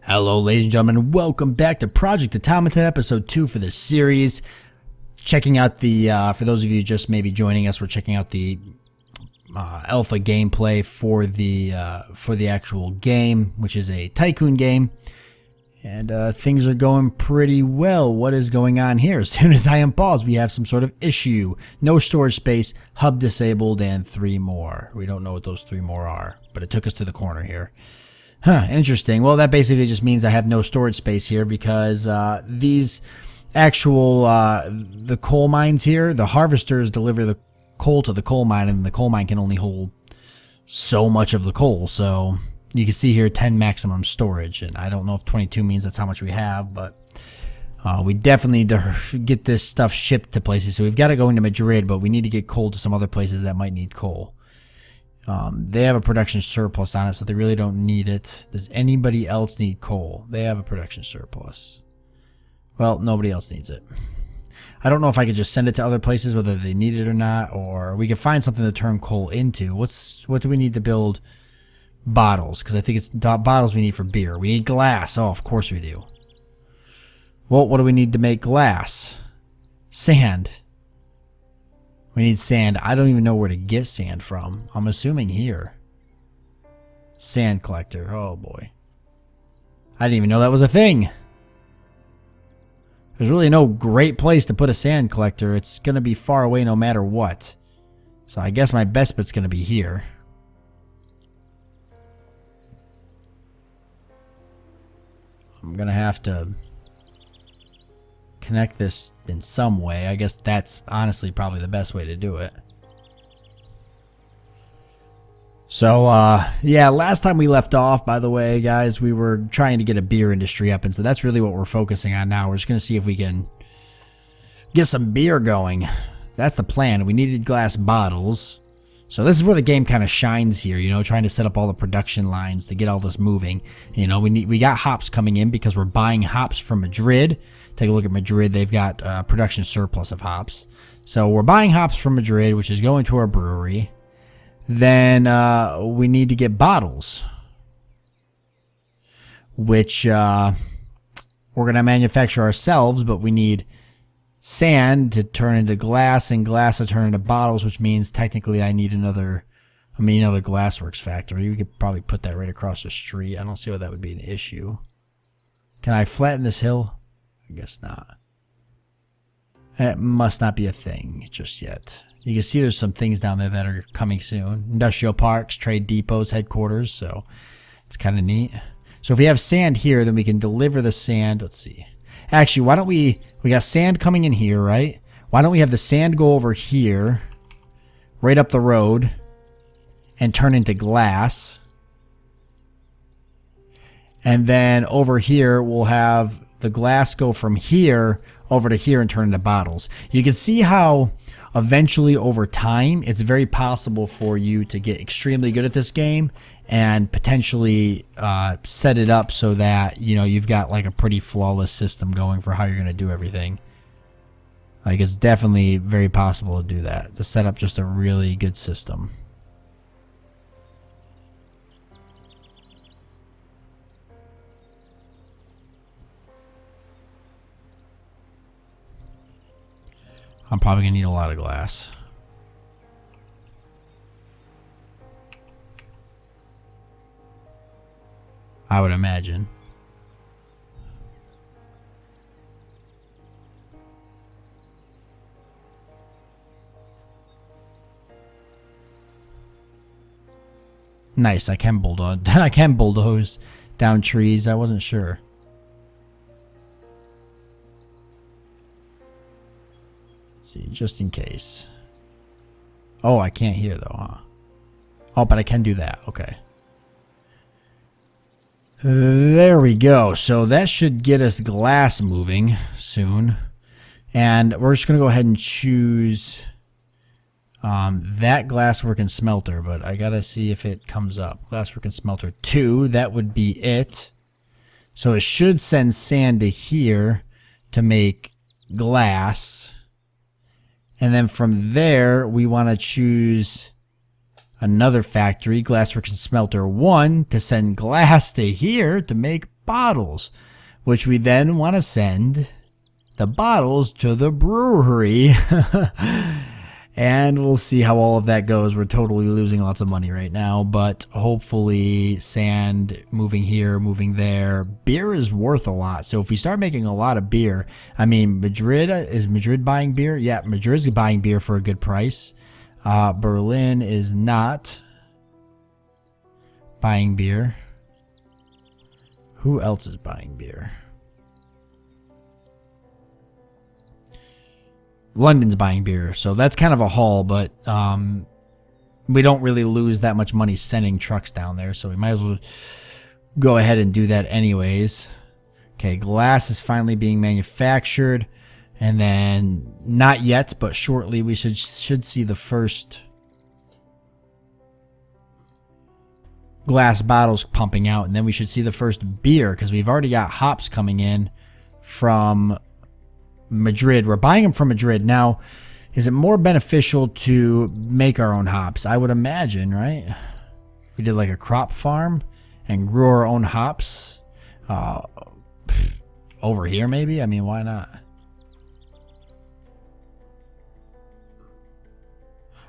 Hello ladies and gentlemen, welcome back to Project Automata episode 2 for this series. Checking out the, for those of you just maybe joining us, we're checking out the alpha gameplay for the actual game, which is a Tycoon game. And things are going pretty well. What is going on here? As soon as I unpause, we have some sort of issue. No storage space, hub disabled, and 3 more. We don't know what those 3 more are, but it took us to the corner here. Huh, interesting. Well, that basically just means I have no storage space here because these actual, the coal mines here, the harvesters deliver the coal to the coal mine, and the coal mine can only hold so much of the coal. So you can see here 10 maximum storage, and I don't know if 22 means that's how much we have, but we definitely need to get this stuff shipped to places. So we've got to go into Madrid, but we need to get coal to some other places that might need coal. They have a production surplus on it, so they really don't need it. Does anybody else need coal? They have a production surplus. Well, nobody else needs it. I don't know if I could just send it to other places, whether they need it or not, or we could find something to turn coal into. What do we need to build? Bottles, because I think it's bottles we need for beer. We need glass. Oh, of course we do. Well, what do we need to make glass? Sand. We need sand. I don't even know where to get sand from. I'm assuming here. Sand collector. Oh boy. I didn't even know that was a thing. There's really no great place to put a sand collector. It's going to be far away no matter what. So I guess my best bet's going to be here. I'm going to have to connect this in some way. I guess that's honestly probably the best way to do it. So, yeah, last time we left off, by the way, guys, we were trying to get a beer industry up, and so that's really what we're focusing on now. We're just going to see if we can get some beer going. That's the plan. We needed glass bottles. So this is where the game kind of shines here, you know, trying to set up all the production lines to get all this moving. You know, we got hops coming in because we're buying hops from Madrid. Take a look at Madrid. They've got production surplus of hops. So we're buying hops from Madrid, which is going to our brewery. Then we need to get bottles, which we're going to manufacture ourselves, but we need sand to turn into glass and glass to turn into bottles, which means technically I need another glassworks factory. We could probably put that right across the street. I don't see why that would be an issue. Can I flatten this hill? I guess not. It must not be a thing just yet. You can see there's some things down there that are coming soon. Industrial parks, trade depots, headquarters, so it's kind of neat. So if we have sand here, then we can deliver the sand. Let's see. Actually, why don't we got sand coming in here, right? Why don't we have the sand go over here, right up the road, and turn into glass. And then over here, we'll have the glass go from here over to here and turn into bottles. You can see how eventually over time, it's very possible for you to get extremely good at this game and potentially set it up so that, you know, you've got like a pretty flawless system going for how you're going to do everything. Like, it's definitely very possible to do that, to set up just a really good system. I'm probably going to need a lot of glass. I would imagine. Nice, I can bulldoze down trees. I wasn't sure. Let's see, just in case. Oh, I can't hear though, huh? Oh, but I can do that. Okay. There we go. So that should get us glass moving soon. And we're just going to go ahead and choose that glasswork and smelter. But I got to see if it comes up. Glasswork and smelter 2. That would be it. So it should send sand to here to make glass. And then from there, we want to choose another factory, Glassworks and Smelter 1, to send glass to here to make bottles, which we then want to send the bottles to the brewery. And we'll see how all of that goes. We're totally losing lots of money right now, but hopefully sand moving here, moving there. Beer is worth a lot. So if we start making a lot of beer, I mean, is Madrid buying beer? Yeah, Madrid's buying beer for a good price. Berlin is not buying beer. Who else is buying beer? London's buying beer, so that's kind of a haul, but we don't really lose that much money sending trucks down there, so we might as well go ahead and do that anyways. Okay, glass is finally being manufactured, and then not yet, but shortly we should see the first glass bottles pumping out, and then we should see the first beer, because we've already got hops coming in from Madrid. We're buying them from Madrid. Now, is it more beneficial to make our own hops? I would imagine, right? If we did like a crop farm and grew our own hops over here maybe? I mean, why not?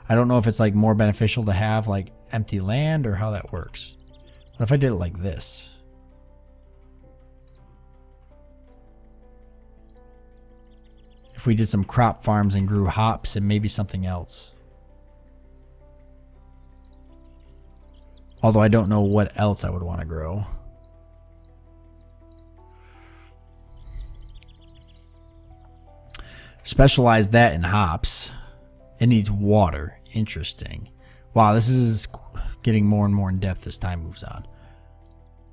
I don't know if it's like more beneficial to have like empty land or how that works. What if I did it like this? If we did some crop farms and grew hops and maybe something else. Although I don't know what else I would want to grow. Specialize that in hops. It needs water. Interesting. Wow, this is getting more and more in depth as time moves on.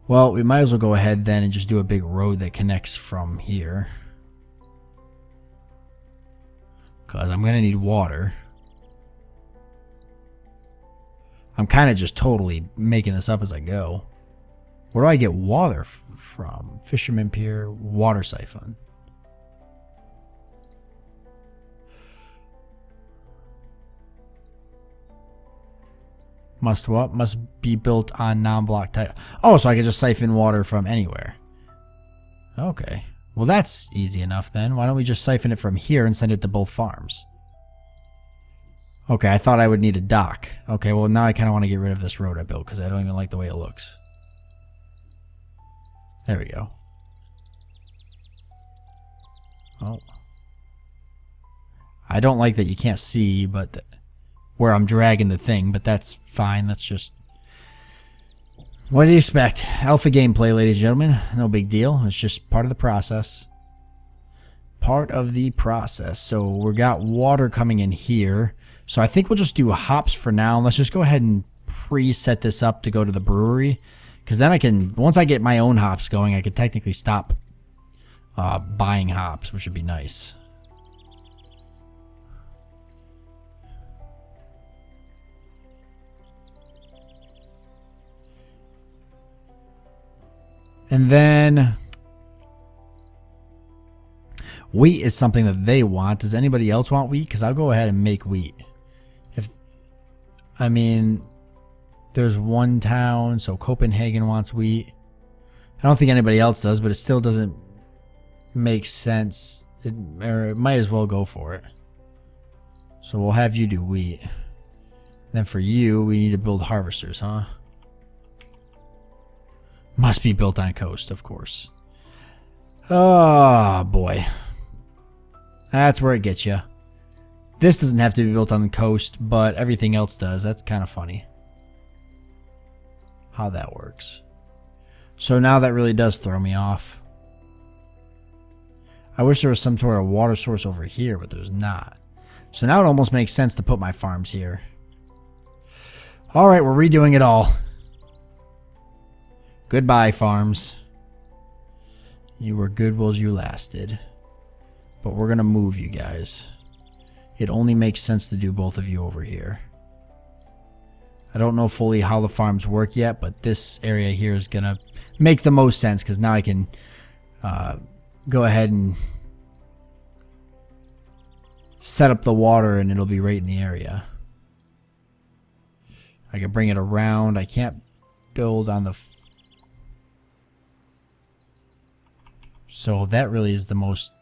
Well, we might as well go ahead then and just do a big road that connects from here. Because I'm going to need water. I'm kind of just totally making this up as I go. Where do I get water from? Fisherman Pier, water siphon. Must what? Must be built on non-block type. Oh, so I can just siphon water from anywhere. Okay. Well, that's easy enough then. Why don't we just siphon it from here and send it to both farms? Okay, I thought I would need a dock. Okay, well now I kind of want to get rid of this road I built because I don't even like the way it looks. There we go. Oh. I don't like that you can't see where I'm dragging the thing, but that's fine. That's just... What do you expect? Alpha gameplay, ladies and gentlemen. No big deal. It's just part of the process. Part of the process. So we got water coming in here. So I think we'll just do hops for now. Let's just go ahead and pre-set this up to go to the brewery. Because then I can, once I get my own hops going, I could technically stop buying hops, which would be nice. And then wheat is something that they want. Does anybody else want wheat? Because I'll go ahead and make wheat. I mean, there's one town, so Copenhagen wants wheat. I don't think anybody else does, but it still doesn't make sense. It might as well go for it. So we'll have you do wheat. Then for you, we need to build harvesters, huh? Must be built on coast, of course. Oh, boy. That's where it gets you. This doesn't have to be built on the coast, but everything else does. That's kind of funny how that works. So now that really does throw me off. I wish there was some sort of water source over here, but there's not. So now it almost makes sense to put my farms here. Alright, we're redoing it all. Goodbye, farms. You were good while you lasted. But we're going to move you guys. It only makes sense to do both of you over here. I don't know fully how the farms work yet, but this area here is going to make the most sense because now I can go ahead and set up the water and it'll be right in the area. I can bring it around. I can't build on the... So that really is the most,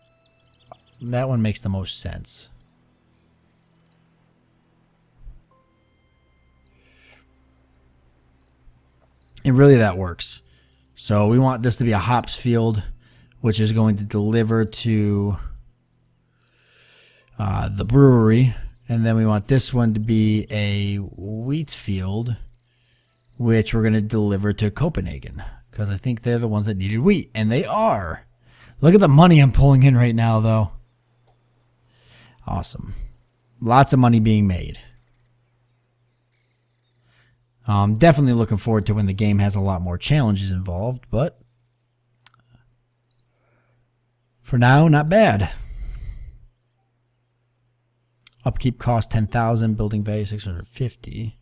that one makes the most sense. And really that works. So we want this to be a hops field, which is going to deliver to the brewery. And then we want this one to be a wheat field, which we're going to deliver to Copenhagen, because I think they're the ones that needed wheat. And they are. Look at the money I'm pulling in right now, though. Awesome. Lots of money being made. Definitely looking forward to when the game has a lot more challenges involved, but for now, not bad. Upkeep cost 10,000, building value 650.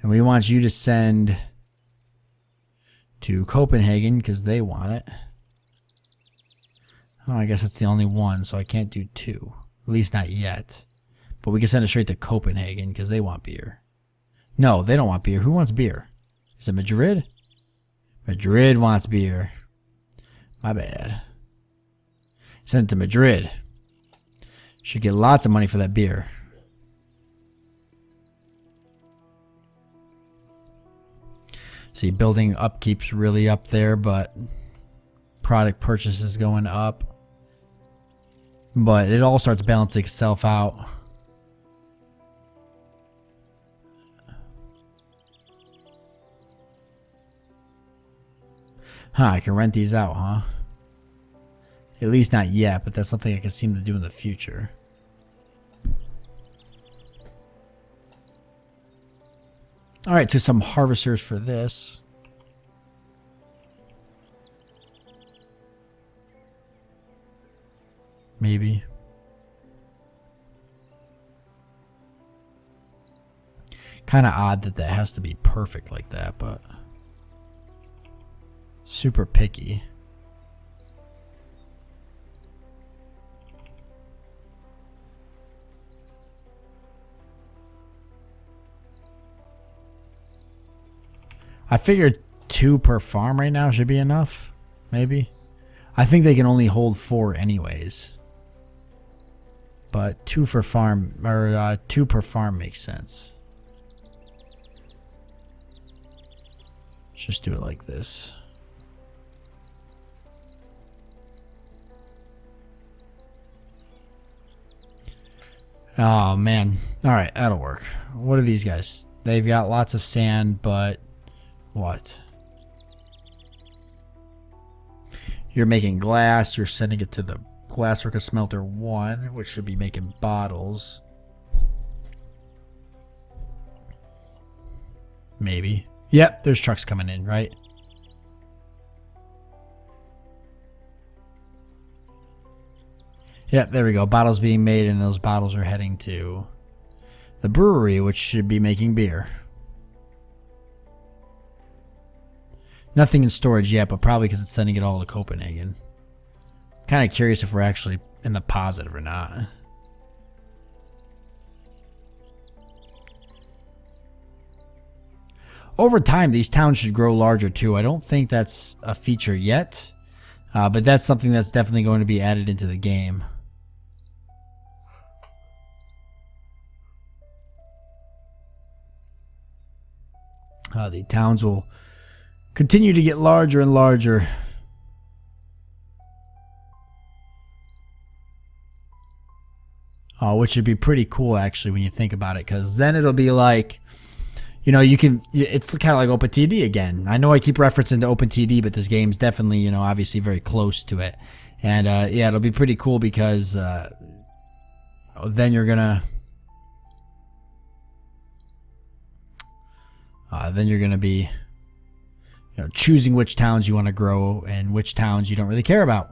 And we want you to send to Copenhagen because they want it. Oh, I guess that's the only one, so I can't do two. At least not yet. But we can send it straight to Copenhagen because they want beer. No, they don't want beer. Who wants beer? Is it Madrid? Madrid wants beer. My bad. Send it to Madrid. Should get lots of money for that beer. See, building upkeep's really up there, but product purchase is going up. But it all starts balancing itself out. Huh, I can rent these out, huh? At least not yet, but that's something I can seem to do in the future. Alright, so some harvesters for this. Maybe. Kind of odd that that has to be perfect like that, but super picky. I figured 2 per farm right now should be enough. Maybe. I think they can only hold 4 anyways. But 2 for farm, or 2 per farm makes sense. Let's just do it like this. Oh man. Alright, that'll work. What are these guys? They've got lots of sand, but what? You're making glass, you're sending it to the glassworker smelter 1, which should be making bottles. Maybe. Yep, there's trucks coming in, right? Yep, there we go. Bottles being made, and those bottles are heading to the brewery, which should be making beer. Nothing in storage yet, but probably because it's sending it all to Copenhagen. Kind of curious if we're actually in the positive or not. Over time, these towns should grow larger too. I don't think that's a feature yet, but that's something that's definitely going to be added into the game. The towns will continue to get larger and larger. Which should be pretty cool actually when you think about it, because then it'll be like, you know, you can, it's kind of like OpenTD again. I know I keep referencing to OpenTD, but this game's definitely, you know, obviously very close to it. And yeah, it'll be pretty cool because then you're gonna be, you know, choosing which towns you want to grow and which towns you don't really care about.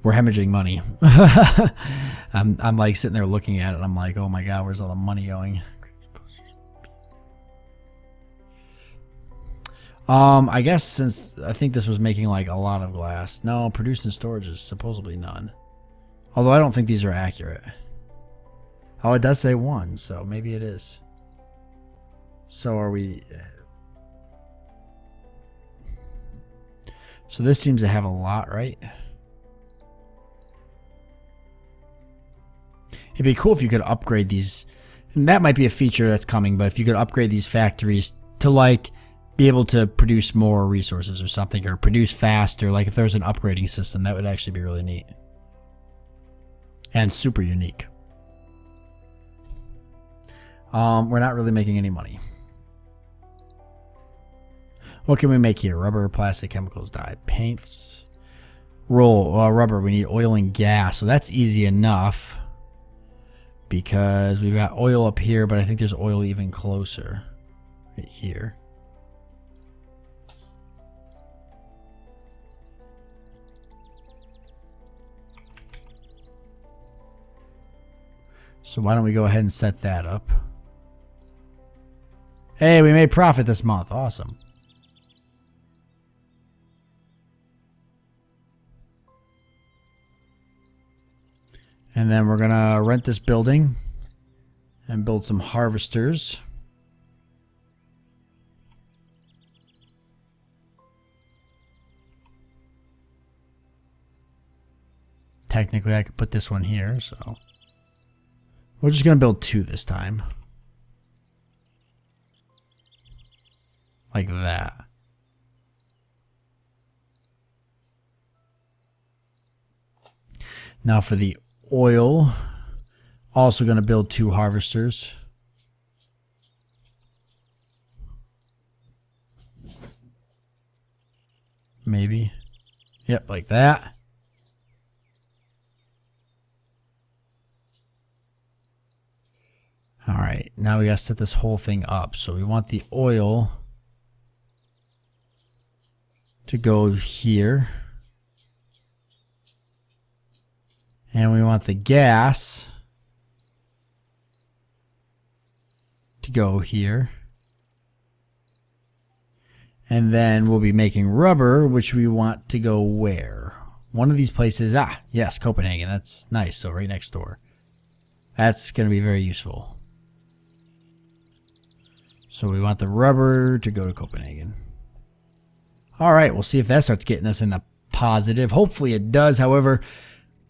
We're hemorrhaging money. I'm like sitting there looking at it and I'm like, oh my god, where's all the money going? I guess since I think this was making like a lot of glass. No, produced in storage is supposedly none. Although I don't think these are accurate. Oh, it does say 1, so maybe it is. So are we... So this seems to have a lot, right? It'd be cool if you could upgrade these. And that might be a feature that's coming, but if you could upgrade these factories to, like, be able to produce more resources or something, or produce faster, like if there's an upgrading system, that would actually be really neat. And super unique. We're not really making any money. What can we make here? Rubber, plastic, chemicals, dye, paints. Roll, rubber, we need oil and gas. So that's easy enough. Because we've got oil up here, but I think there's oil even closer. Right here. So why don't we go ahead and set that up? Hey, we made profit this month. Awesome. And then we're going to rent this building and build some harvesters. Technically, I could put this one here, so we're just going to build 2 this time. Like that. Now for the oil, also going to build 2 harvesters. Maybe. Yep, like that. All right, now we got to set this whole thing up. So we want the oil to go here. And we want the gas to go here. And then we'll be making rubber, which we want to go where? One of these places. Ah, yes, Copenhagen. That's nice. So right next door. That's going to be very useful. So we want the rubber to go to Copenhagen. All right, we'll see if that starts getting us in the positive. Hopefully it does. However,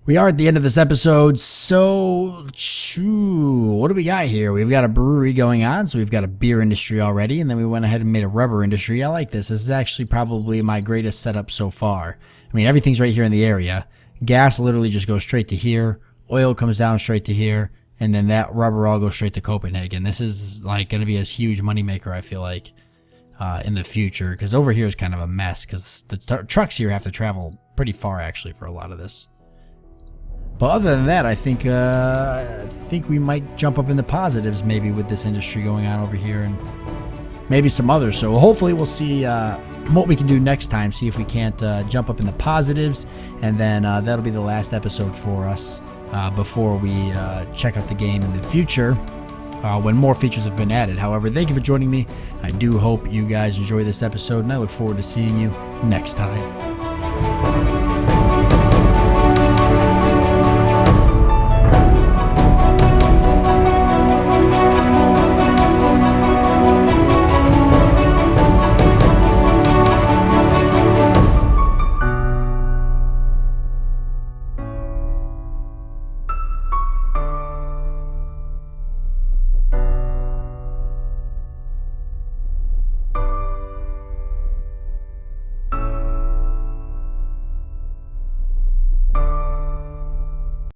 we are at the end of this episode, so what do we got here? We've got a brewery going on, so we've got a beer industry already, and then we went ahead and made a rubber industry. I like this. This is actually probably my greatest setup so far. I mean, everything's right here in the area. Gas literally just goes straight to here. Oil comes down straight to here, and then that rubber all goes straight to Copenhagen. This is like going to be a huge moneymaker, I feel like, in the future, because over here is kind of a mess, because the trucks here have to travel pretty far, actually, for a lot of this. But other than that, I think we might jump up in the positives maybe with this industry going on over here, and maybe some others. So hopefully we'll see what we can do next time, see if we can't jump up in the positives, and then that'll be the last episode for us before we check out the game in the future when more features have been added. However, thank you for joining me. I do hope you guys enjoy this episode, and I look forward to seeing you next time.